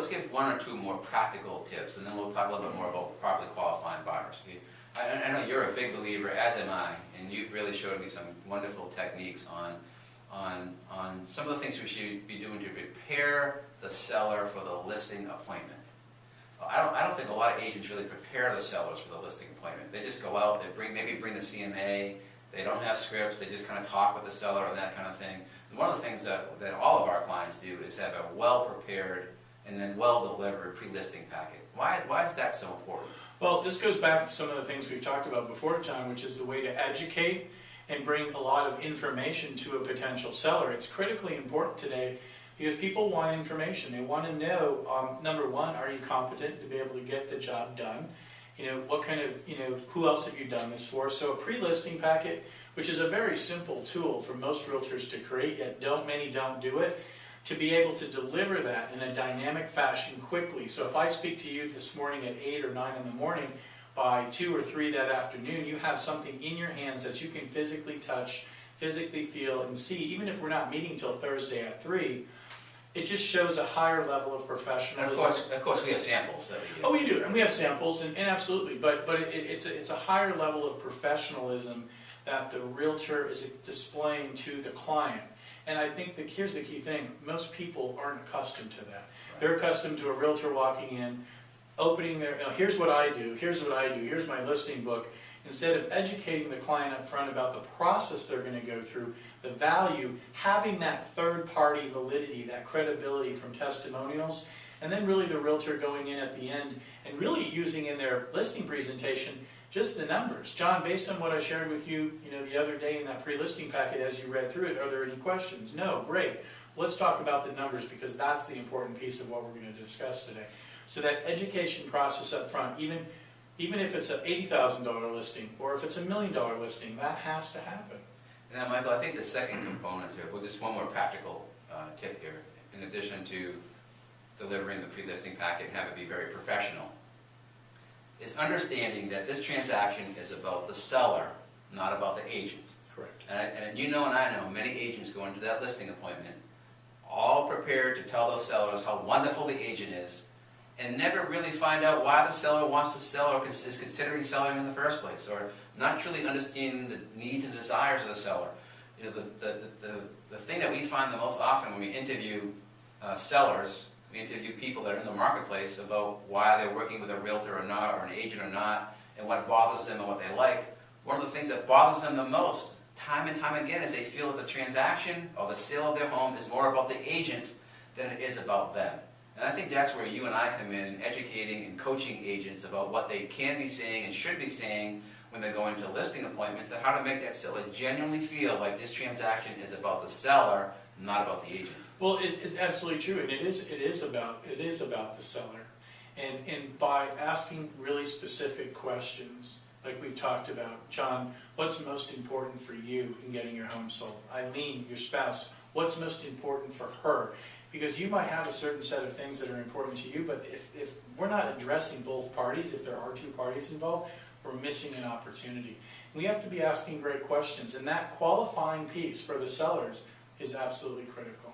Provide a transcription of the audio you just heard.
let's give one or two more practical tips, and then we'll talk a little bit more about properly qualifying buyers. Okay? I know you're a big believer, as am I, and you've really showed me some wonderful techniques on some of the things we should be doing to prepare the seller for the listing appointment. I don't think a lot of agents really prepare the sellers for the listing appointment. They just go out, they maybe bring the CMA, they don't have scripts, they just kind of talk with the seller and that kind of thing. And one of the things that all of our clients do is have a well-prepared and then well-delivered pre-listing packet. Why is that so important? Well, this goes back to some of the things we've talked about before, John, which is the way to educate and bring a lot of information to a potential seller. It's critically important today because people want information. They want to know, number one, are you competent to be able to get the job done? You know, what kind of, who else have you done this for? So a pre-listing packet, which is a very simple tool for most realtors to create, yet many don't do it, to be able to deliver that in a dynamic fashion quickly. So if I speak to you this morning at 8 or 9 in the morning, by 2 or 3 that afternoon, you have something in your hands that you can physically touch, physically feel, and see. Even if we're not meeting till Thursday at 3, it just shows a higher level of professionalism. Of course, we have samples that we get. Oh, we do, and we have samples, and absolutely, but it's a higher level of professionalism that the realtor is displaying to the client. And I think that here's the key thing: most people aren't accustomed to that. Right. They're accustomed to a realtor walking in, opening their, here's what I do, here's what I do, here's my listing book. Instead of educating the client up front about the process they're going to go through, the value, having that third-party validity, that credibility from testimonials, and then really the realtor going in at the end and really using in their listing presentation just the numbers. John, based on what I shared with you, the other day in that pre-listing packet as you read through it, are there any questions? No, great. Let's talk about the numbers because that's the important piece of what we're going to discuss today. So that education process up front, even if it's an $80,000 listing or if it's a $1 million listing, that has to happen. And now, Michael, I think the second component to it, well, just one more practical tip here, in addition to delivering the pre-listing packet and have it be very professional, is understanding that this transaction is about the seller, not about the agent. Correct. And you know and I know many agents go into that listing appointment all prepared to tell those sellers how wonderful the agent is, and never really find out why the seller wants to sell or is considering selling in the first place, or not truly understanding the needs and desires of the seller. The thing that we find the most often when we interview sellers, we interview people that are in the marketplace about why they're working with a realtor or not, or an agent or not, and what bothers them and what they like. One of the things that bothers them the most, time and time again, is they feel that the transaction or the sale of their home is more about the agent than it is about them. And I think that's where you and I come in, educating and coaching agents about what they can be saying and should be saying when they go into listing appointments, and how to make that seller genuinely feel like this transaction is about the seller, not about the agent. Well, it's absolutely true, and it is about the seller, and by asking really specific questions, like we've talked about, John, what's most important for you in getting your home sold? Eileen, your spouse, what's most important for her? Because you might have a certain set of things that are important to you, but if we're not addressing both parties, if there are two parties involved, we're missing an opportunity. We have to be asking great questions, and that qualifying piece for the sellers is absolutely critical.